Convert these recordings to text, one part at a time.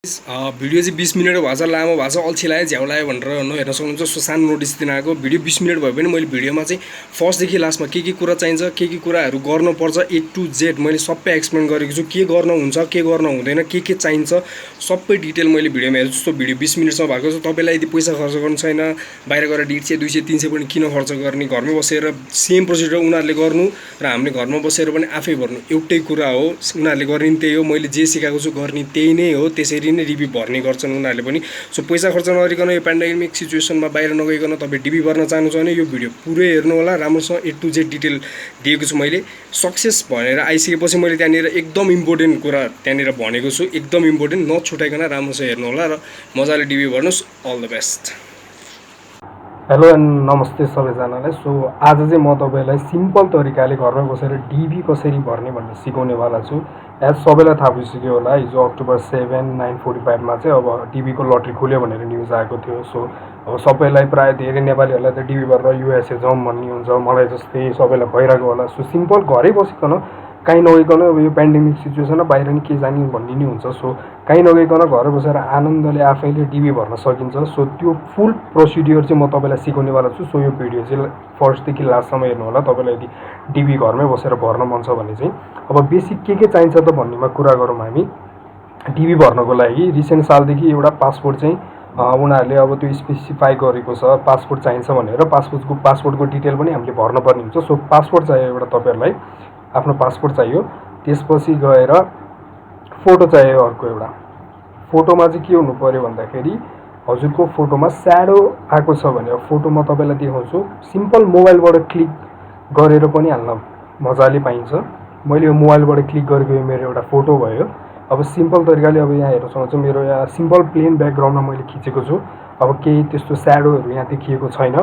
Video चाहिँ 20 minute भएको छ, लामो भएको छ, अल्छी लाग्यो, झ्याउ लाग्यो भनेर हेर्न सक्नुहुन्छ। सो सानो नोटिस दिन आएको भिडियो 20 मिनट भयो भने मैले भिडियोमा चाहिँ फर्स्टदेखि लास्टमा के कुरा चाहिन्छ, के कुराहरू गर्नुपर्छ, A to Z मैले सबै एक्सप्लेन गरेको छु। के गर्न हुन्छ, के गर्न हुँदैन, के चाहिन्छ सबै डिटेल मैले भिडियोमा हेर्छु। जस्तो भिडियो 20 मिनटसम्म भएको छ। तपाईँलाई यदि पैसा खर्च गर्नु छैन, बाहिर गएर 150, 200, 300 पनि किन खर्च गर्ने, घरमै बसेर सेम प्रोसिजर उनीहरूले गर्नु र हामीले घरमा बसेर पनि आफै भर्नु एउटै कुरा हो। उनीहरूले गर्ने त्यही हो, मैले जे सिकाएको छु गर्ने त्यही नै हो। त्यसरी नै डिबी भर्ने गर्छन् उनीहरूले पनि। सो पैसा खर्च नगरिकन यो पेन्डेमिक सिचुएसनमा बाहिर नगइकन तपाईँ डिबी भर्न चाहनुहुन्छ भने यो भिडियो पुरै हेर्नु होला। राम्रोसँग A to Z डिटेल दिएको छु मैले। सक्सेस भनेर आइसकेपछि मैले त्यहाँनिर एकदम इम्पोर्टेन्ट कुरा त्यहाँनिर भनेको छु, एकदम इम्पोर्टेन्ट, नछुटाइकन राम्रोसँग हेर्नु होला र मजाले डिबी भर्नुहोस्। All the best. Hello and नमस्ते सबैजनालाई। सो आज चाहिँ म तपाईँलाई सिम्पल तरिकाले घरमा बसेर डिबी कसरी भर्ने भन्ने सिकाउनेवाला छु। एज सबैलाई थाहा भइसक्यो होला, हिजो अक्टोबर 7 9:45 चाहिँ अब डिबीको लटरी खुल्यो भनेर न्युज आएको थियो। सो अब सबैलाई प्राय धेरै नेपालीहरूलाई त डिबी भरेर युएसए जाउँ भन्ने हुन्छ, मलाई जस्तै सबैलाई भइरहेको होला। सो सिम्पल घरै बसिकन कहीँ नगइकन अब यो पेन्डेमिक सिचुएसनमा बाहिर नि के जाने भन्ने नि हुन्छ। सो कहीँ नगइकन घर बसेर आनन्दले आफैले डिबी भर्न सकिन्छ। सो त्यो फुल प्रोसिड्युर चाहिँ म तपाईँलाई सिकाउनेवाला छु। सो यो भिडियो चाहिँ फर्स्टदेखि लास्टसम्म हेर्नु होला तपाईँलाई यदि डिबी घरमै बसेर भर्न मन छ भने चाहिँ। अब बेसिक के चाहिन्छ त भन्नेमा कुरा गरौँ हामी। डिबी भर्नको लागि रिसेन्ट सालदेखि एउटा पासपोर्ट चाहिँ उनीहरूले अब त्यो स्पेसिफाई गरेको छ, पासपोर्ट चाहिन्छ भनेर। पासपोर्टको डिटेल पनि हामीले भर्नुपर्ने हुन्छ। सो पासपोर्ट चाहियो एउटा तपाईँहरूलाई, आफ्नो पासपोर्ट चाहियो। त्यसपछि गएर फोटो चाहियो अर्को एउटा। फोटोमा चाहिँ के हुनु पऱ्यो भन्दाखेरि हजुरको फोटोमा स्याडो आएको छ भने फोटो म तपाईँलाई देखाउँछु। सिम्पल मोबाइलबाट क्लिक गरेर पनि हाल्न मजाले पाइन्छ। मैले यो मोबाइलबाट क्लिक गरेको यो मेरो एउटा फोटो भयो। अब सिम्पल तरिकाले अब यहाँ हेर्न सक्नुहुन्छ मेरो यहाँ सिम्पल प्लेन ब्याकग्राउन्डमा मैले खिचेको छु। अब केही त्यस्तो स्याडोहरू यहाँ देखिएको छैन।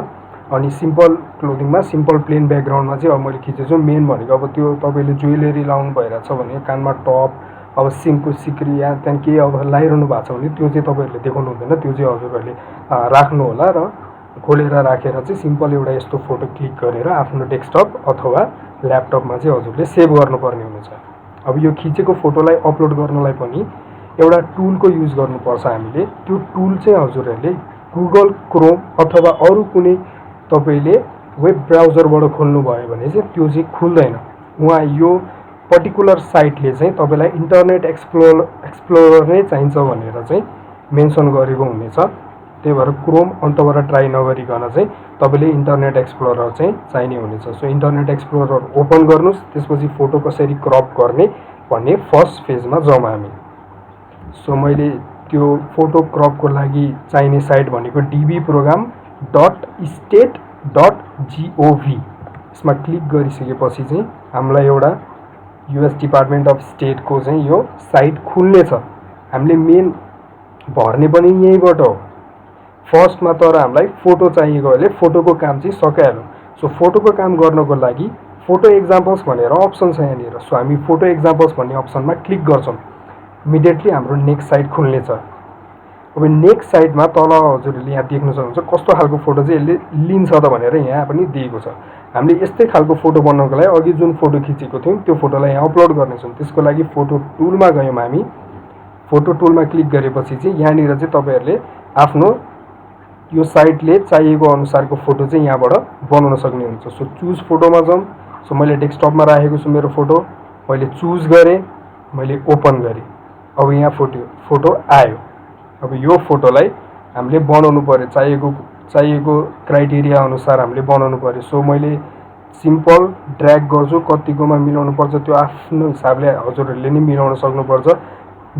अनि सिम्पल क्लोथिङमा सिम्पल प्लेन ब्याकग्राउन्डमा चाहिँ अब मैले खिचेको छु। मेन भनेको अब त्यो तपाईँले ज्वेलरी लाउनु भइरहेको छ भने कानमा टप, अब सिङको सिक्री या त्यहाँदेखि केही अब लगाइरहनु भएको छ भने त्यो चाहिँ तपाईँहरूले देखाउनु हुँदैन। त्यो चाहिँ हजुरहरूले राख्नु होला र खोलेर राखेर चाहिँ सिम्पल एउटा यस्तो फोटो क्लिक गरेर आफ्नो डेस्कटप अथवा ल्यापटपमा चाहिँ हजुरले सेभ गर्नुपर्ने हुनेछ। अब यो खिचेको फोटोलाई अपलोड गर्नलाई पनि एउटा टुलको युज गर्नुपर्छ हामीले। त्यो टुल चाहिँ हजुरहरूले गुगल क्रोम अथवा अरू कुनै तपाईँले वेब ब्राउजरबाट खोल्नुभयो भने चाहिँ त्यो चाहिँ खुल्दैन। उहाँ यो पर्टिकुलर साइटले चाहिँ तपाईँलाई इन्टरनेट एक्सप्लोरर नै चाहिन्छ भनेर चाहिँ मेन्सन गरेको हुनेछ। त्यही भएर क्रोम अन्तबाट ट्राई नगरिकन चाहिँ तपाईँले इन्टरनेट एक्सप्लोरर चाहिँ चाहिने हुनेछ। सो इन्टरनेट एक्सप्लोरर ओपन गर्नुहोस्। त्यसपछि फोटो कसरी क्रप गर्ने भन्ने फर्स्ट फेजमा जाउँ हामी। सो मैले त्यो फोटो क्रपको लागि चाहिने साइट भनेको dbprogram.state.gov। यसमा क्लिक गरिसकेपछि चाहिँ हामीलाई एउटा US डिपार्टमेन्ट अफ स्टेटको चाहिँ यो साइट खुल्नेछ। हामीले मेन भर्ने पनि यहीँबाट हो फर्स्टमा। तर हामीलाई फोटो चाहिएकोले फोटोको काम चाहिँ सकिहाल्यो। सो फोटोको काम गर्नको लागि फोटो एक्जाम्पल्स भनेर अप्सन छ यहाँनिर। सो हामी फोटो एक्जाम्पल्स भन्ने अप्सनमा क्लिक गर्छौँ। इमिडिएटली हाम्रो नेक्स्ट साइट खुल्नेछ। अब नेक्स्ट साइटमा तल हजुरहरूले यहाँ देख्न सक्नुहुन्छ कस्तो खालको फोटो चाहिँ यसले लिन्छ त भनेर यहाँ पनि दिएको छ। हामीले यस्तै खालको फोटो बनाउनको लागि अघि जुन फोटो खिचेको थियौँ त्यो फोटोलाई यहाँ अपलोड गर्नेछौँ। त्यसको लागि फोटो टुलमा गयौँ हामी। फोटो टुलमा क्लिक गरेपछि चाहिँ यहाँनिर चाहिँ तपाईँहरूले आफ्नो यो साइटले चाहिएको अनुसारको फोटो चाहिँ यहाँबाट बनाउन सक्ने हुन्छ। सो चुज फोटोमा जाउँ। सो मैले डेस्कटपमा राखेको छु मेरो फोटो, मैले चुज गरेँ, मैले ओपन गरेँ। अब यहाँ फोटो आयो। अब यो फोटोलाई हामीले बनाउनु पऱ्यो, चाहिएको क्राइटेरिया अनुसार हामीले बनाउनु पऱ्यो। सो मैले सिम्पल ड्र्याग गर्छु, कतिकोमा मिलाउनु पर्छ त्यो आफ्नो हिसाबले हजुरहरूले नै मिलाउन सक्नुपर्छ।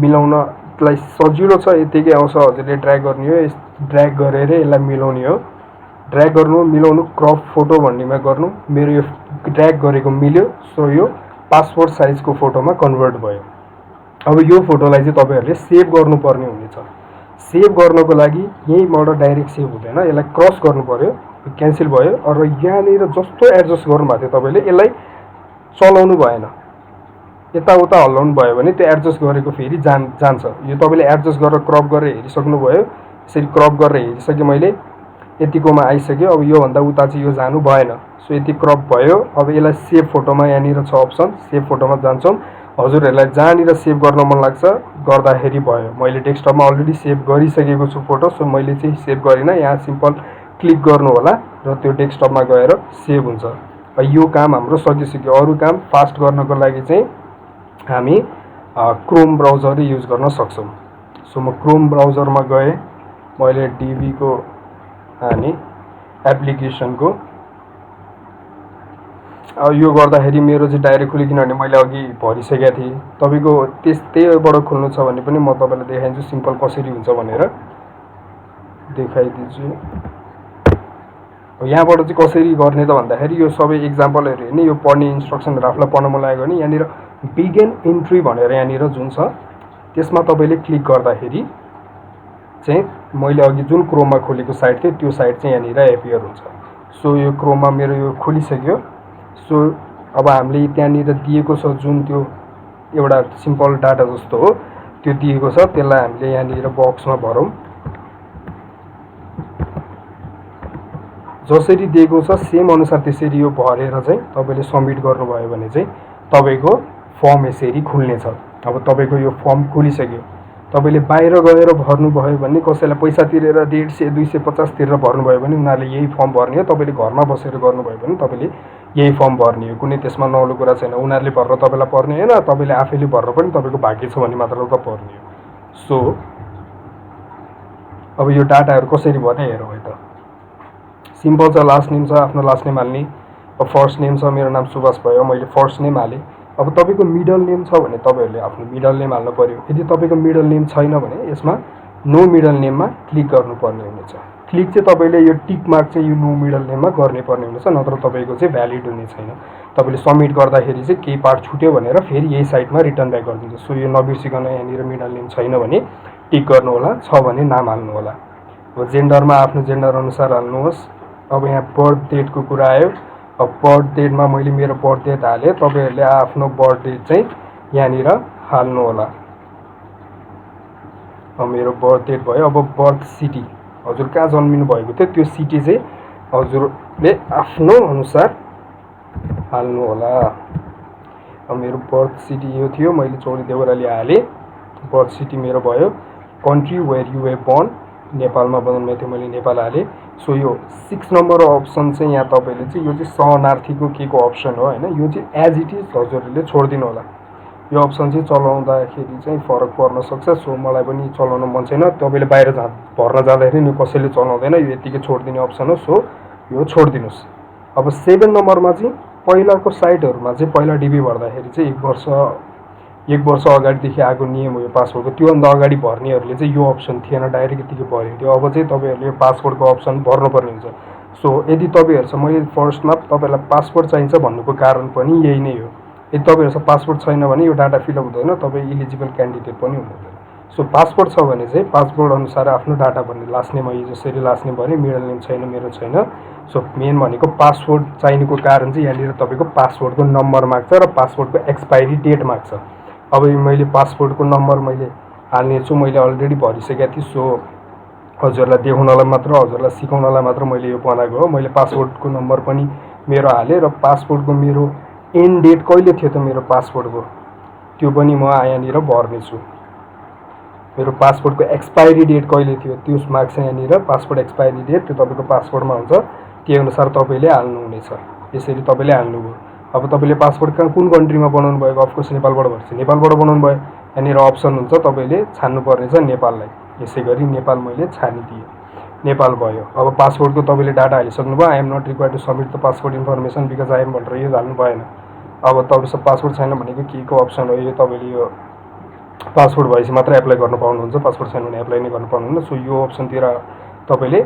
मिलाउनलाई सजिलो छ, यतिकै आउँछ, हजुरले ड्र्याग गर्ने हो, ड्र्याग गरेर यसलाई मिलाउने हो। ड्र्याग गर्नु, मिलाउनु, क्रप फोटो भन्नेमा गर्नु। मेरो यो ड्र्याग गरेको मिल्यो। सो यो पासपोर्ट साइजको फोटोमा कन्भर्ट भयो। अब यो फोटोलाई चाहिँ तपाईँहरूले सेभ गर्नुपर्ने हुनेछ। सेभ गर्नको लागि यहीँबाट डाइरेक्ट सेभ हुँदैन, यसलाई क्रस गर्नु पऱ्यो, क्यान्सल भयो। र यहाँनिर जस्तो एडजस्ट गर्नुभएको थियो तपाईँले यसलाई चलाउनु भएन, यताउता हल्लाउनु भयो भने त्यो एडजस्ट गरेको फेरि जान्छ। यो तपाईँले एडजस्ट गरेर क्रप गरेर हेरिसक्नुभयो। यसरी क्रप गरेर हेरिसकेँ मैले, यतिकोमा आइसक्यो। अब योभन्दा उता चाहिँ यो जानु भएन। सो यति क्रप भयो। अब यसलाई सेभ फोटोमा यहाँनिर छ अप्सन, सेभ फोटोमा जान्छौँ। हजुरहरूलाई जहाँनिर सेभ गर्न मन लाग्छ गर्दाखेरि भयो। मैले डेस्कटपमा अलरेडी सेभ गरिसकेको छु फोटो, सो मैले चाहिँ सेभ गरिनँ। यहाँ सिम्पल क्लिक गर्नु होला र त्यो डेस्कटपमा गएर सेभ हुन्छ। यो काम हाम्रो सकिसक्यो। अरू काम फास्ट गर्नको लागि चाहिँ हामी क्रोम ब्राउजर युज गर्न सक्छौँ। सो म क्रोम ब्राउजरमा गएँ, मैले डिबीको अनि एप्लिकेसनको यो गर्दाखेरि मेरो चाहिँ डाइरेक्ट खुल्यो, किनभने मैले अघि भरिसकेको थिएँ। तपाईँको त्यहीबाट खोल्नु छ भने पनि म तपाईँलाई देखाइदिन्छु सिम्पल कसरी हुन्छ भनेर देखाइदिन्छु। यहाँबाट चाहिँ कसरी गर्ने त भन्दाखेरि यो सबै इक्जाम्पलहरू हेर्ने, यो पढ्ने इन्स्ट्रक्सनहरू आफूलाई पढ्न मन लाग्यो भने यहाँनिर बिगिन एन्ट्री भनेर यहाँनिर जुन छ त्यसमा तपाईँले क्लिक गर्दाखेरि चाहिँ मैले अघि जुन क्रोममा खोलेको साइट थियो त्यो साइट चाहिँ यहाँनिर एपियर हुन्छ। सो यो क्रोममा मेरो यो खोलिसक्यो। सो अब हामीले त्यहाँनिर दिएको छ जुन त्यो एउटा सिम्पल डाटा जस्तो हो त्यो दिएको छ, त्यसलाई हामीले यहाँनिर बक्समा भरौँ। जसरी दिएको छ सेम अनुसार त्यसरी यो भरेर चाहिँ तपाईँले सबमिट गर्नुभयो भने चाहिँ तपाईँको फर्म यसरी खुल्नेछ। अब तपाईँको यो फर्म खुलिसक्यो। तपाईँले बाहिर गएर भर्नुभयो भने कसैलाई पैसा तिरेर 150, 250 तिरेर भर्नुभयो भने उनीहरूले यही फर्म भर्ने हो। तपाईँले घरमा बसेर गर्नुभयो भने तपाईँले यही फर्म भर्ने हो। कुनै त्यसमा नौलो कुरा छैन। उनीहरूले भर्न तपाईँलाई पर्ने होइन, तपाईँले आफैले भर्न पनि तपाईँको भाग्य छ भने मात्र त पर्ने हो। सो अब यो डाटाहरू कसरी भर्ने हेरौँ है त। सिम्पल छ, लास्ट नेम छ, आफ्नो लास्ट नेम हाल्ने। अब फर्स्ट नेम छ, मेरो नाम सुभाष भयो, मैले फर्स्ट नेम हालेँ। अब तपाईँको मिडल नेम छ भने तपाईँहरूले आफ्नो मिडल नेम हाल्नु पऱ्यो। यदि तपाईँको मिडल नेम छैन भने यसमा नो मिडल नेममा क्लिक गर्नुपर्ने हुनेछ। क्लिक चाहिँ तपाईँले यो टिक मार्क चाहिँ यो नो मिडल नेममा गर्नुपर्ने हुनेछ, नत्र तपाईँको चाहिँ भ्यालिड हुने छैन। तपाईँले सबमिट गर्दाखेरि चाहिँ केही पार्ट छुट्यो भनेर फेरि यही साइटमा रिटर्न ब्याक गरिदिन्छ। सो यो नबिर्सिकन यहाँनिर मिडल नेम छैन भने टिक गर्नु होला, छ भने नाम हाल्नु होला। अब जेन्डरमा आफ्नो जेन्डर अनुसार हाल्नुहोस्। अब यहाँ बर्थ डेटको कुरा आयो। अब बर्थ डेटमा मैले मेरो बर्थ डेट हालेँ, तपाईँहरूले आफ्नो बर्थ डेट चाहिँ यहाँनिर हाल्नु होला। अब मेरो बर्थ डेट भयो। अब बर्थ सिटी, हजुर कहाँ जन्मिनु भएको थियो त्यो सिटी चाहिँ हजुरले आफ्नो अनुसार हाल्नु होला। अब मेरो बर्थ सिटी यो थियो, मैले चौरी देउराली हालेँ। बर्थ सिटी मेरो भयो। Country where you were born, नेपालमा जन्मेको थियो, मैले नेपाल हालेँ। सो यो 6 नम्बर अप्सन चाहिँ यहाँ तपाईँले चाहिँ यो चाहिँ शरणार्थीको के को अप्सन हो होइन, यो चाहिँ एज इट इज हजुरहरूले छोडिदिनु होला। यो अप्सन चाहिँ चलाउँदाखेरि चाहिँ फरक पर्न सक्छ। सो मलाई पनि चलाउन मन छैन। तपाईँले बाहिर भर्न जाँदाखेरि नि कसैले चलाउँदैन, यो यतिकै छोडिदिने अप्सन हो। सो यो छोडिदिनुहोस्। अब 7 नम्बरमा चाहिँ पहिलाको साइटहरूमा चाहिँ पहिला डिबी भर्दाखेरि चाहिँ एक वर्ष अगाडिदेखि आएको नियम हो यो पासवर्डको। त्योभन्दा अगाडि भर्नेहरूले चाहिँ यो अप्सन थिएन, डाइरेक्ट यतिकै भर्यो थियो। अब चाहिँ तपाईँहरूले यो पासवर्डको अप्सन भर्नुपर्ने हुन्छ। सो यदि तपाईँहरूसँग मैले फर्स्टमा तपाईँलाई पासवर्ड चाहिन्छ भन्नुको कारण पनि यही नै हो। यदि तपाईँहरूसँग पासवर्ड छैन भने यो डाटा फिलअप हुँदैन, तपाईँ इलिजिबल क्यान्डिडेट पनि हुनुहुँदैन। सो पासवर्ड छ भने चाहिँ पासवर्ड अनुसार आफ्नो डाटा भर्ने। लास्ट नेम अहिले जसरी लास्ट नेम भर्यो, मिडल नेम छैन, मेरो छैन। सो मेन भनेको पासवर्ड चाहिनुको कारण चाहिँ यहाँनिर तपाईँको पासवर्डको नम्बर माग्छ र पासवर्डको एक्सपायरी डेट माग्छ। अब मैले पासवर्डको नम्बर मैले हाल्ने छु, मैले अलरेडी भरिसकेको थिएँ। सो हजुरलाई देखाउनलाई मात्र, हजुरलाई सिकाउनलाई मात्र मैले यो बनाएको हो। मैले पासवर्डको नम्बर पनि मेरो हालेँ र पासवर्डको मेरो एन्ड डेट कहिले थियो त मेरो पासवर्डको त्यो पनि म यहाँनिर भर्नेछु। मेरो पासवर्डको एक्सपायरी डेट कहिले थियो त्यो मार्क्स यहाँनिर पासवर्ड एक्सपायरी डेट त्यो तपाईँको पासवर्डमा हुन्छ, त्यही अनुसार तपाईँले हाल्नुहुनेछ। यसरी तपाईँले हाल्नुभयो। अब तपाईँले पासवर्ड कुन कन्ट्रीमा बनाउनु भएको, अफकोर्स नेपालबाट भन्छ, नेपालबाट बनाउनु भयो। यहाँनिर अप्सन हुन्छ, तपाईँले छान्नुपर्ने छ नेपाललाई। यसै गरी नेपाल मैले छानिदिएँ, नेपाल भयो। अब पासवर्डको तपाईँले डाटा हालिसक्नुभयो। I am not required to submit the password information because I am भनेर यो हाल्नु भएन। अब तपाईँसँग पासवर्ड छैन भनेको के को अप्सन हो, यो तपाईँले यो पासवर्ड भएपछि मात्र एप्लाई गर्न पाउनुहुन्छ, पासवर्ड छैन भने एप्लाई नै गर्न पाउनुहुन्न। सो यो अप्सनतिर तपाईँले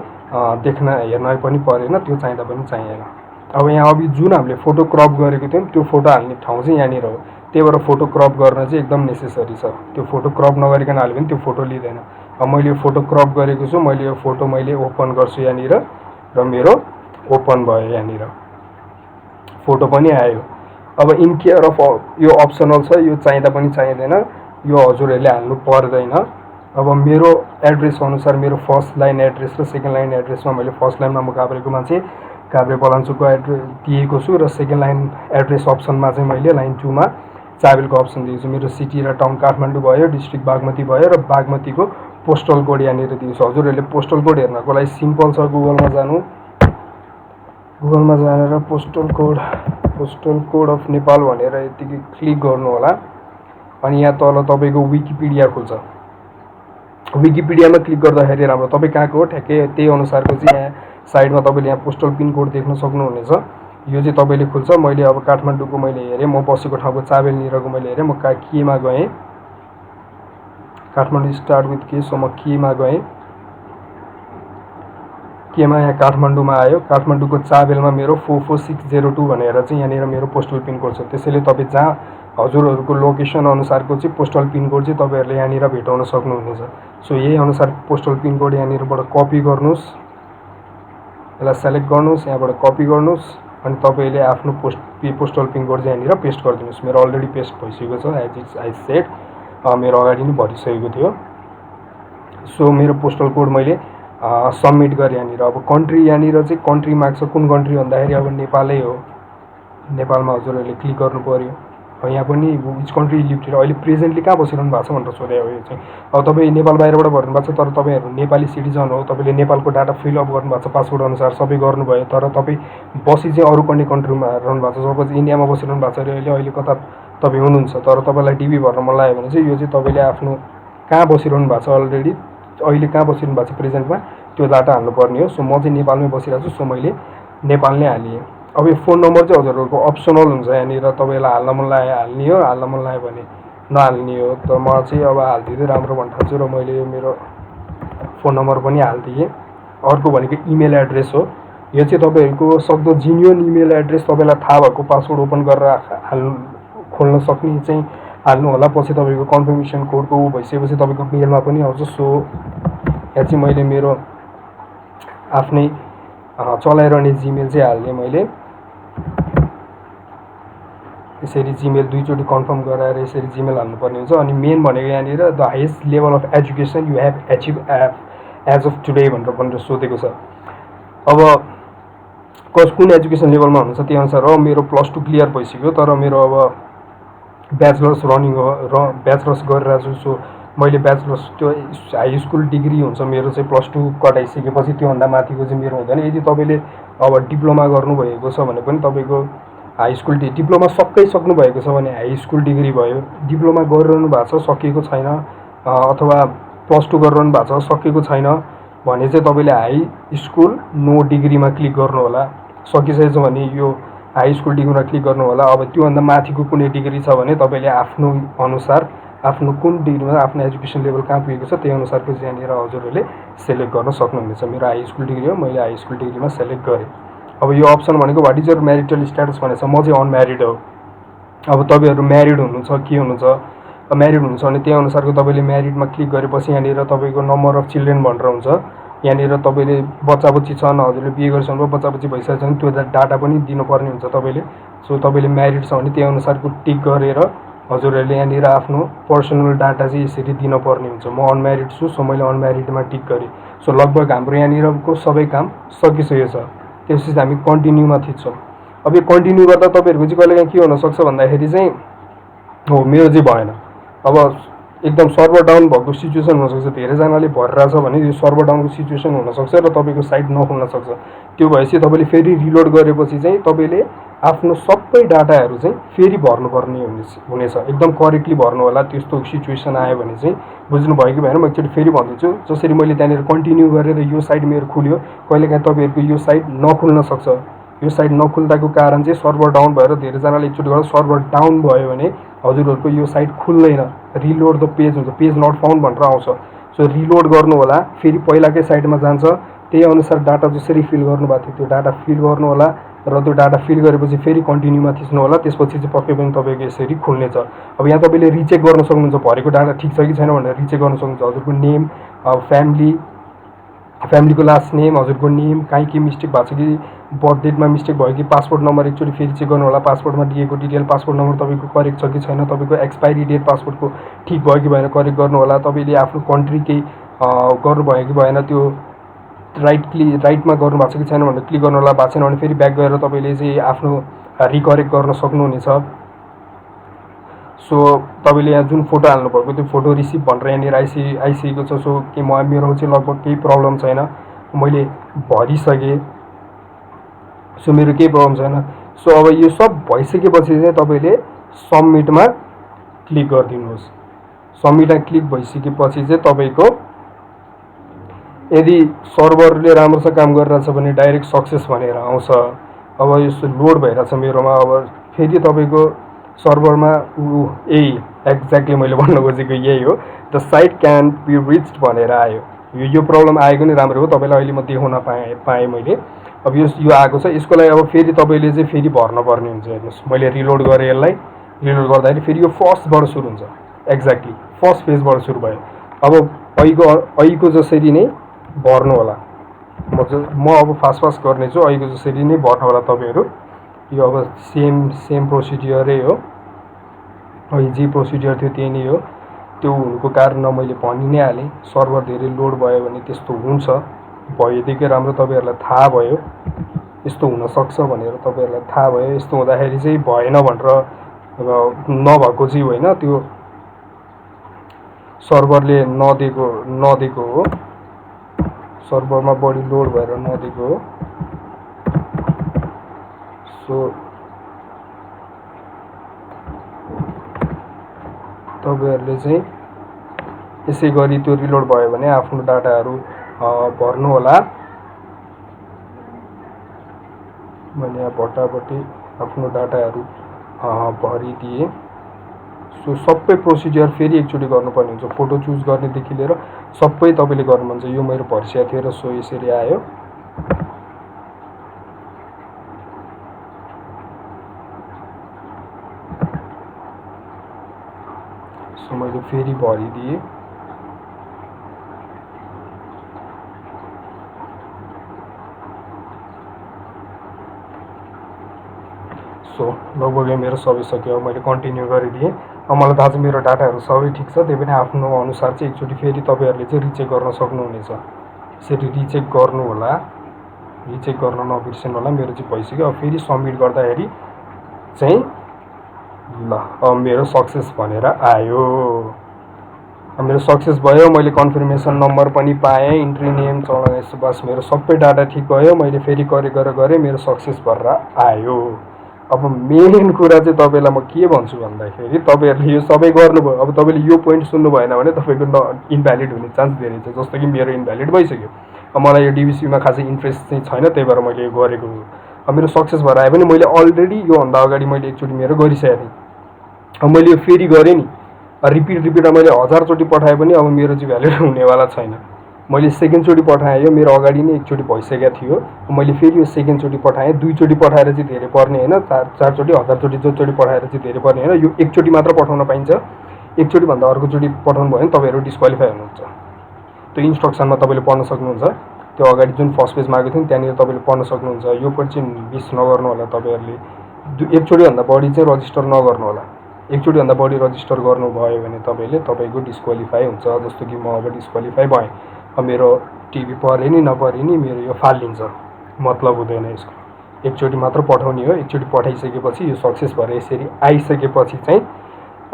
देख्न हेर्न पनि परेन, त्यो चाहिँदा पनि चाहिएन। अब यहाँ अघि जुन हामीले फोटो क्रप गरेको थियौँ त्यो फोटो हाल्ने ठाउँ चाहिँ यहाँनिर हो, त्यही भएर फोटो क्रप गर्न चाहिँ एकदम नेसेसरी छ। त्यो फोटो क्रप नगरिकन हाल्यो भने त्यो फोटो लिँदैन। अब मैले यो फोटो क्रप गरेको छु, मैले यो फोटो मैले ओपन गर्छु यहाँनिर र मेरो ओपन भयो, यहाँनिर फोटो पनि आयो। अब इन केयर अफ यो अप्सनल छ, यो चाहिँदा पनि चाहिँदैन, यो हजुरहरूले हाल्नु पर्दैन। अब मेरो एड्रेस अनुसार मेरो फर्स्ट लाइन एड्रेस र सेकेन्ड लाइन एड्रेसमा मैले फर्स्ट लाइनमा म काभ्रेको मान्छे काभ्रे पलाञ्चोकको एड्रेस दिएको छु र सेकेन्ड लाइन एड्रेस अप्सनमा चाहिँ मैले लाइन 2 मा चाबेलको अप्सन दिएको छु। मेरो सिटी र टाउन काठमाडौँ भयो, डिस्ट्रिक्ट बागमती भयो र बागमतीको पोस्टल कोड यहाँनिर दिएको छु। हजुरहरूले पोस्टल कोड हेर्नको लागि सिम्पल छ, गुगलमा जानु, गुगलमा जानेर पोस्टल कोड अफ नेपाल भनेर यतिकै क्लिक गर्नु होला। अनि यहाँ तल तपाईँको विकिपिडिया खुल्छ। विकिपिडियामा क्लिक गर्दाखेरि राम्रो, तपाईँ कहाँको हो ठ्याक्कै त्यही अनुसारको चाहिँ यहाँ साइडमा तपाईँले यहाँ पोस्टल पिन कोड देख्न सक्नुहुनेछ। यो चाहिँ तपाईँले खुल्छ। मैले अब काठमाडौँको मैले हेरेँ, म बसेको ठाउँको चाबेलनिरको मैले हेरेँ, म केमा गएँ, काठमाडौँ स्टार्ट विथ के, सो म केमा गएँ, केमा यहाँ काठमाडौँमा आयो। काठमाडौँको चाबेलमा मेरो 44602 भनेर चाहिँ यहाँनिर मेरो पोस्टल पिन कोड छ। त्यसैले तपाईँ जहाँ हजुरहरूको लोकेसन अनुसारको चाहिँ पोस्टल पिन कोड चाहिँ तपाईँहरूले यहाँनिर भेटाउन सक्नुहुनेछ। सो यही अनुसार पोस्टल पिन कोड यहाँनिरबाट कपी गर्नुहोस्, यसलाई सेलेक्ट गर्नुहोस्, यहाँबाट कपी गर्नुहोस् अनि तपाईँले आफ्नो पोस्टल पिन कोड चाहिँ यहाँनिर पेस्ट गरिदिनुहोस्। मेरो अलरेडी पेस्ट भइसकेको छ, एज आई सेड मेरो अगाडि नै भरिसकेको थियो। सो मेरो पोस्टल कोड मैले सबमिट गरेँ। यहाँनिर अब कन्ट्री, यहाँनिर चाहिँ कन्ट्री माग्छ, कुन कन्ट्री भन्दाखेरि अब नेपालै हो। नेपालमा हजुरहरूले क्लिक गर्नु पऱ्यो। यहाँ पनि विच कन्ट्री लिभ, अहिले प्रेजेन्टली कहाँ बसिरहनु भएको छ भनेर सोधे हो यो चाहिँ। अब तपाईँ नेपाल बाहिरबाट भर्नु भएको छ, तर तपाईँहरू नेपाली सिटिजन हो, तपाईँले नेपालको डाटा फिलअप गर्नुभएको छ, पासपोर्ट अनुसार सबै गर्नुभयो, तर तपाईँ बसी चाहिँ अरू कुनै कन्ट्रीमा रहनु भएको छ। सपोज इन्डियामा बसिरहनु भएको छ अरे अहिले कता तपाईँ हुनुहुन्छ, तर तपाईँलाई डिबी भर्न मन लाग्यो भने चाहिँ यो चाहिँ तपाईँले आफ्नो कहाँ बसिरहनु भएको छ, अलरेडी अहिले कहाँ बसिरहनु भएको छ प्रेजेन्टमा, त्यो डाटा हाल्नुपर्ने हो। सो म चाहिँ नेपालमै बसिरहेको छु, सो मैले नेपाल नै हालेँ। अब यो फोन नम्बर चाहिँ हजुरहरूको अप्सनल हुन्छ, यहाँनिर तपाईँलाई हाल्न मन लाग्यो हाल्ने हो, हाल्न मन लाग्यो भने नहाल्ने हो। तर म चाहिँ अब हालिदिँदै राम्रो भन्छु र मैले मेरो फोन नम्बर पनि हालिदिएँ। अर्को भनेको इमेल एड्रेस हो। यो चाहिँ तपाईँहरूको सक्दो जिन्युन इमेल एड्रेस, तपाईँलाई थाहा भएको पासवर्ड ओपन गरेर खोल्न सक्ने चाहिँ हाल्नु होला। पछि तपाईँको कन्फर्मेसन कोडको भइसकेपछि तपाईँको मेलमा पनि आउँछ। सो यहाँ चाहिँ मैले मेरो आफ्नै चलाइरहने जिमेल चाहिँ हालिदिएँ मैले। यसरी जिमेल दुईचोटि कन्फर्म गराएर यसरी जिमेल हाल्नुपर्ने हुन्छ। अनि मेन भनेको यहाँनिर the highest level of education you have achieve as of today भनेर सोधेको छ। अब कुन एजुकेसन लेभलमा हुनुहुन्छ त्यही अनुसार हो। मेरो +2 क्लियर भइसक्यो, तर मेरो अब ब्याचलर्स रनिङ हो र ब्याचलर्स गरिरहेको छु। सो मैले ब्याचलर्स त्यो हाई स्कुल डिग्री हुन्छ मेरो चाहिँ +2 कटाइसकेपछि त्योभन्दा माथिको चाहिँ मेरो हुँदैन। यदि तपाईँले अब डिप्लोमा गर्नुभएको छ भने पनि तपाईँको हाई स्कुल डिप्लोमा सक्नु भएको छ भने हाई स्कुल डिग्री भयो। डिप्लोमा गरिरहनु भएको छ सकिएको छैन, अथवा +2 गरिरहनु भएको छ सकिएको छैन भने चाहिँ तपाईँले हाई स्कुल नो डिग्रीमा क्लिक गर्नु होला। सकिसकेको छ भने यो हाई स्कुल डिग्रीमा क्लिक गर्नु होला। अब त्योभन्दा माथिको कुनै डिग्री छ भने तपाईँले आफ्नो अनुसार आफ्नो कुन डिग्रीमा आफ्नो एजुकेसन लेभल कहाँ पुगेको छ त्यही अनुसारको चाहिँ यहाँनिर हजुरहरूले सेलेक्ट गर्न सक्नुहुनेछ। मेरो हाई स्कुल डिग्री हो, मैले हाई स्कुल डिग्रीमा सेलेक्ट गरेँ। अब यो अप्सन भनेको what is your marital status भनेको छ। म चाहिँ अनम्यारिड हो। अब तपाईँहरू म्यारिड हुनुहुन्छ के हुनुहुन्छ, म्यारिड हुनुहुन्छ भने त्यही अनुसारको तपाईँले म्यारिडमा क्लिक गरेपछि यहाँनिर तपाईँको नम्बर अफ चिल्ड्रेन भनेर हुन्छ। यहाँनिर तपाईँले बच्चा बच्ची छन्, हजुरले बिहे गरिसक्नुभयो, बच्चा बच्ची भइसकेको छ भने त्यो डाटा पनि दिनुपर्ने हुन्छ तपाईँले। सो तपाईँले म्यारिड छ भने त्यही अनुसारको टिक गरेर हजुरहरूले यहाँनिर आफ्नो पर्सनल डाटा चाहिँ यसरी दिनुपर्ने हुन्छ। म अनम्यारिड छु, सो मैले अनम्यारिडमा टिक गरेँ। सो लगभग हाम्रो यहाँनिरको सबै काम सकिसकेको छ। त्यसपछि हामी कन्टिन्यूमा थिच्छौँ। अब यो कन्टिन्यू गर्दा तपाईँहरूको चाहिँ कहिलेकाहीँ के हुनसक्छ भन्दाखेरि चाहिँ हो मेरो चाहिँ भएन। अब एकदम सर्भर डाउन भएको सिचुएसन हुनसक्छ, धेरैजनाले भरिरहेछ भने यो सर्भर डाउनको सिचुएसन हुनसक्छ र तपाईँको साइट नखुल्न सक्छ। त्यो भएपछि तपाईँले फेरि रिलोड गरेपछि चाहिँ तपाईँले आफ्नो सबै डाटाहरू चाहिँ फेरि भर्नुपर्ने हुनेछ। एकदम करेक्टली भर्नु होला। त्यस्तो सिचुएसन आयो भने चाहिँ बुझ्नुभयो कि भएन, म एकचोटि फेरि भन्दैछु। जसरी मैले त्यहाँनिर कन्टिन्यू गरेर यो साइट मेरो खुल्यो, कहिलेकाहीँ तपाईँहरूको यो साइट नखुल्न सक्छ। यो साइट नखुल्दाको कारण चाहिँ सर्भर डाउन भएर धेरैजनाले एकचोटि गरेर सर्भर डाउन भयो भने हजुरहरूको यो साइट खुल्दैन। रिलोड द पेज हुन्छ, पेज नट फाउन्ड भनेर आउँछ। सो रिलोड गर्नु होला, फेरि पहिलाकै साइटमा जान्छ, त्यही अनुसार डाटा जसरी फिल गर्नुभएको थियो त्यो डाटा फिल गर्नु होला र त्यो डाटा फिल गरेपछि फेरि कन्टिन्यूमा थिच्नु होला। त्यसपछि चाहिँ पक्कै पनि तपाईँको यसरी खुल्नेछ। अब यहाँ तपाईँले रिचेक गर्न सक्नुहुन्छ भरेको डाटा ठिक छ कि छैन भनेर रिचेक गर्न सक्नुहुन्छ। हजुरको नेम, फ्यामिलीको लास्ट नेम, हजुरको नेम कहीँ के मिस्टेक भएको छ कि बर्थ डेटमा मिस्टेक भयो कि पासपोर्ट नम्बर एकचोटि फेरि चेक गर्नु होला। पासपोर्टमा दिएको डिटेल पासपोर्ट नम्बर तपाईँको करेक्ट छ कि छैन, तपाईँको एक्सपायरी डेट पासपोर्टको ठिक भयो कि भएन करेक्ट गर्नु होला। तपाईँले आफ्नो कन्ट्री केही गर्नुभयो कि भएन त्यो राइटमा गर्नुभएको छ कि छैन भनेर क्लिक गर्नु होला। भएको छैन भने फेरि ब्याक गएर तपाईँले चाहिँ आफ्नो रिकरेक्ट गर्न सक्नुहुनेछ। सो तपाईँले यहाँ जुन फोटो हाल्नुभएको त्यो फोटो रिसिभ भनेर यहाँनिर आइसकेको छ। सो के मेरो चाहिँ लगभग केही प्रब्लम छैन, मैले भरिसकेँ। सो मेरो केही प्रब्लम छैन। सो अब यो सब भइसकेपछि चाहिँ तपाईँले सबमिटमा क्लिक गरिदिनुहोस्। सबमिटमा क्लिक भइसकेपछि चाहिँ तपाईँको यदि सर्भरले राम्रोसँग काम गरिरहेछ भने डाइरेक्ट सक्सेस भनेर आउँछ। अब यस्तो लोड भइरहेछ मेरोमा। अब फेरि तपाईँको सर्भरमा यही एक्ज्याक्टली मैले भन्न खोजेको यही हो, the site can be reached भनेर आयो। यो प्रब्लम आएको नि राम्रो हो, तपाईँलाई अहिले म देखाउन पाएँ मैले। अब यो आएको छ। यसको लागि अब फेरि तपाईँले चाहिँ फेरि भर्नुपर्ने हुन्छ। हेर्नुहोस्, मैले रिलोड गरेँ यसलाई। रिलोड गर्दाखेरि फेरि यो फर्स्टबाट सुरु हुन्छ, एक्ज्याक्टली फर्स्ट पेजबाट सुरु भयो। अब ऐको जसरी नै भर्नु होला। म अब फास्ट गर्नेछु। ऐको जसरी नै भर्नु होला तपाईँहरू। यो अब सेम प्रोसिडियरै हो। अहिले जे प्रोसिडियर थियो त्यही नै हो। त्यो हुनुको कारण मैले भनि नै हालेँ, सर्भर धेरै लोड भयो भने त्यस्तो हुन्छ। भएदेखि राम्रो, तपाईँहरूलाई थाहा भयो यस्तो हुनसक्छ भनेर तपाईँहरूलाई थाहा भयो। यस्तो हुँदाखेरि चाहिँ भएन भनेर नभएको चाहिँ होइन, त्यो सर्भरले नदिएको हो, सर्भरमा बढी लोड भएर नदिएको हो। सो तपाईँहरूले चाहिँ यसै गरी त्यो रिलोड भयो भने आफ्नो डाटाहरू भर्नु होला। मैले यहाँ भट्टाभट्टी आफ्नो डाटाहरू भरिदिएँ। सो सबै प्रोसिडियर फेरि एकचोटि गर्नुपर्ने हुन्छ। फोटो चुज गर्नेदेखि लिएर सबै तपाईँले गर्नुहुन्छ। यो मेरो भर्सिया थियो र सो यसरी आयो। सो मैले फेरि भरिदिएँ। सो लगभग मेरो सबै सक्यो। मैले कन्टिन्यू गरिदिएँ। अब मलाई थाहा छ मेरो डाटाहरू सबै ठिक छ। त्यही पनि आफ्नो अनुसार चाहिँ एकचोटि फेरि तपाईँहरूले चाहिँ रिचेक गर्न सक्नुहुनेछ। यसरी रिचेक गर्नु होला, रिचेक गर्न नबिर्सनु होला। मेरो चाहिँ भइसक्यो। अब फेरि सबमिट गर्दाखेरि चाहिँ ल अब मेरो सक्सेस भनेर आयो। मेरो सक्सेस भयो। मैले कन्फर्मेसन नम्बर पनि पाएँ, इन्ट्री नेम चलाएँ। बस मेरो सबै डाटा ठिक भयो। मैले फेरि गरेँ, मेरो सक्सेस भएर आयो। अब मेन कुरा चाहिँ तपाईँलाई म के भन्छु भन्दाखेरि तपाईँहरूले यो सबै गर्नुभयो। अब तपाईँले यो पोइन्ट सुन्नु भएन भने तपाईँको इन्भ्यालिड हुने चान्स धेरै छ। जस्तो कि मेरो इन्भ्यालिड भइसक्यो। अब मलाई यो डिबिसीमा खासै इन्ट्रेस्ट चाहिँ छैन, त्यही भएर मैले यो गरेको हो। अब मेरो सक्सेस भएर आयो भने मैले अलरेडी योभन्दा अगाडि मैले एकचोटि मेरो गरिसकेको थिएँ। अब मैले यो फेरि गरेँ नि, रिपिट मैले 1000चोटि पठाएँ पनि अब मेरो चाहिँ भ्यालिड हुनेवाला छैन। मैले सेकेन्डचोटि पठाएँ, यो मेरो अगाडि नै एकचोटि भइसकेको थियो। मैले फेरि यो सेकेन्डचोटि पठाएँ। 2चोटि पठाएर चाहिँ धेरै पर्ने होइन, 4चोटि 1000चोटि जोचोटि पठाएर चाहिँ धेरै पर्ने होइन। यो एकचोटि मात्र पठाउन पाइन्छ। एकचोटिभन्दा अर्कोचोटि पठाउनु भयो भने तपाईँहरू डिस्क्वालिफाई हुनुहुन्छ। त्यो इन्स्ट्रक्सनमा तपाईँले पढ्न सक्नुहुन्छ। त्यो अगाडि जुन फर्स्ट पेजमा आएको थियो नि त्यहाँनिर तपाईँले पढ्न सक्नुहुन्छ। यो पनि चाहिँ मिस नगर्नु होला। तपाईँहरूले एकचोटिभन्दा बढी चाहिँ रजिस्टर नगर्नु होला। एकचोटिभन्दा बढी रजिस्टर गर्नुभयो भने तपाईँको डिस्क्वालिफाई हुन्छ। जस्तो कि म अब डिस्क्वालिफाई भएँ। अब मेरो टिभी परे नि नपरे नि मेरो यो फालिन्छ, मतलब हुँदैन यसको। एकचोटि मात्र पठाउने हो। एकचोटि पठाइसकेपछि यो सक्सेस भएर यसरी आइसकेपछि चाहिँ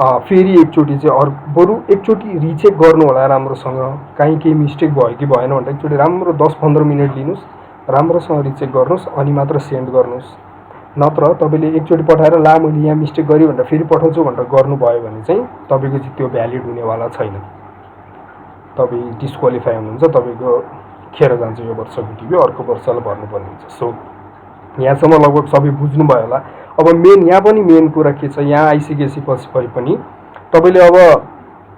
फेरि एकचोटि चाहिँ बरु एकचोटि रिचेक गर्नु होला राम्रोसँग। केही मिस्टेक भयो कि भएन भनेर एकचोटि राम्रो 10-15 मिनट लिनुहोस्, राम्रोसँग रिचेक गर्नुहोस्, अनि मात्र सेन्ड गर्नुहोस्। नत्र तपाईँले एकचोटि पठाएर ला मैले यहाँ मिस्टेक गरेँ भनेर फेरि पठाउँछु भनेर गर्नुभयो भने चाहिँ तपाईँको चाहिँ त्यो भ्यालिड हुनेवाला छैन। तपाईँ डिस्क्वालिफाई हुनुहुन्छ। तपाईँको खेर जान्छ यो वर्षको टिभी, अर्को वर्षलाई भर्नुपर्ने हुन्छ। सो यहाँसम्म लगभग सबै बुझ्नुभयो होला। अब यहाँ पनि मेन कुरा के छ, यहाँ आइसकेपछि पनि तपाईँले अब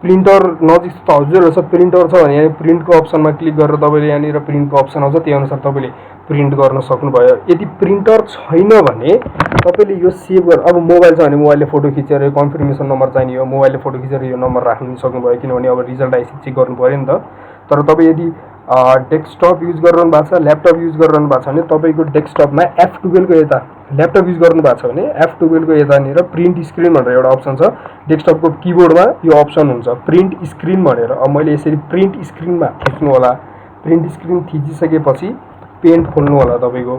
प्रिन्टर नजिक त हजुर छ, प्रिन्टर छ भने यहाँ प्रिन्टको अप्सनमा क्लिक गरेर तपाईँले यहाँनिर प्रिन्टको अप्सन आउँछ, त्यही अनुसार तपाईँले प्रिन्ट गर्न सक्नुभयो। यदि प्रिन्टर छैन भने तपाईँले यो सेभ गरेर, अब मोबाइल छ भने मोबाइलले फोटो खिचेर कन्फर्मेसन नम्बर चाहिने हो, मोबाइलले फोटो खिचेर यो नम्बर राख्नु सक्नुभयो। किनभने अब रिजल्ट आइसकेपछि चेक गर्नु पऱ्यो नि त। तर तपाईँ यदि डेस्कटप युज गरिरहनु भएको छ, ल्यापटप युज गरिरहनु भएको छ भने तपाईँको डेस्कटपमा F12 को यता, ल्यापटप युज गर्नु भएको छ भने F12 को यतानिर प्रिन्ट स्क्रिन भनेर एउटा अप्सन छ। डेस्कटपको किबोर्डमा यो अप्सन हुन्छ प्रिन्ट स्क्रिन भनेर। अब मैले यसरी प्रिन्ट स्क्रिनमा थिच्नु होला। प्रिन्ट स्क्रिन थिचिसकेपछि पेन्ट खोल्नु होला तपाईँको।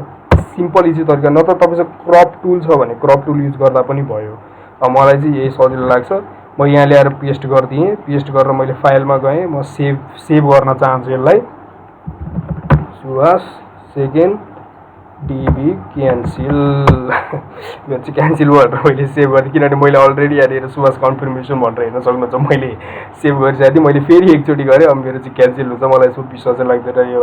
सिम्पल इजी तरिका। नत्र तपाईँसँग क्रप टुल छ भने क्रप टुल युज गर्दा पनि भयो। मलाई चाहिँ यही सजिलो लाग्छ। म यहाँ ल्याएर पेस्ट गरिदिएँ, पेस्ट गरेर मैले फाइलमा गएँ, म सेभ गर्न चाहन्छु यसलाई। सुवास सेकेन्ड डिबी क्यान्सिल मेरो चाहिँ क्यान्सिल भनेर मैले सेभ गरेँ, किनभने मैले अलरेडी यहाँनिर सुवास कन्फर्मेसन भनेर हेर्न सक्नुहुन्छ, मैले सेभ गरिसकेको थिएँ। मैले फेरि एकचोटि गरेँ, अब मेरो चाहिँ क्यान्सिल हुन्छ, मलाई यसो विश्वास चाहिँ लाग्दैन यो,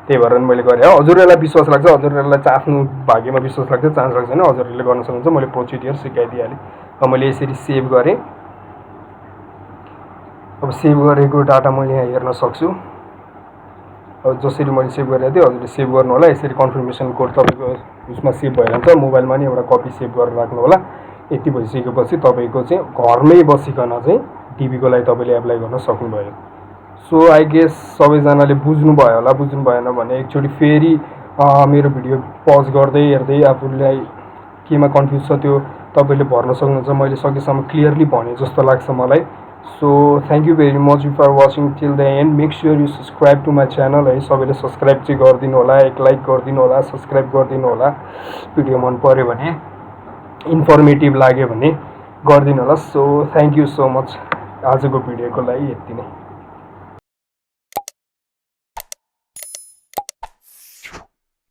त्यही भएर मैले गरेँ। हजुरहरूलाई विश्वास लाग्छ, हजुरहरूलाई चाहिँ आफ्नो भाग्यमा विश्वास लाग्छ, चान्स लाग्छ भने हजुरहरूले गर्न सक्नुहुन्छ। मैले प्रोसिडियर सिकाइदिइहालेँ। अब मैले यसरी सेभ गरेँ। अब सेभ गरेको डाटा मैले यहाँ हेर्न सक्छु। अब जसरी मैले सेभ गरेको थिएँ हजुरले सेभ गर्नु होला। यसरी कन्फर्मेसन कोड तपाईँको उसमा सेभ भइरहन्छ, मोबाइलमा नि एउटा कपी सेभ गरेर राख्नु होला। यति भइसकेपछि तपाईँको चाहिँ घरमै बसिकन चाहिँ डिबीको लागि तपाईँले एप्लाई गर्न सक्नुभयो। सो आई गेस सबैजनाले बुझ्नुभयो होला। बुझ्नु भएन भने एकचोटि फेरि मेरो भिडियो पज गर्दै हेर्दै आफूलाई केमा कन्फ्युज छ त्यो तपाईँले भर्न सक्नुहुन्छ। मैले सकेसम्म क्लियरली भने जस्तो लाग्छ मलाई। So thank you very much for watching till the end. Make sure you subscribe to my channel है। सबैले सब्सक्राइब चाहिँ गरिदिनु होला, एक लाइक गरिदिनु होला, सब्सक्राइब गरिदिनु होला। भिडियो मन पऱ्यो भने, इन्फर्मेटिभ लाग्यो भने गरिदिनु होला। So thank you so much. आजको भिडियोको लागि यति नै।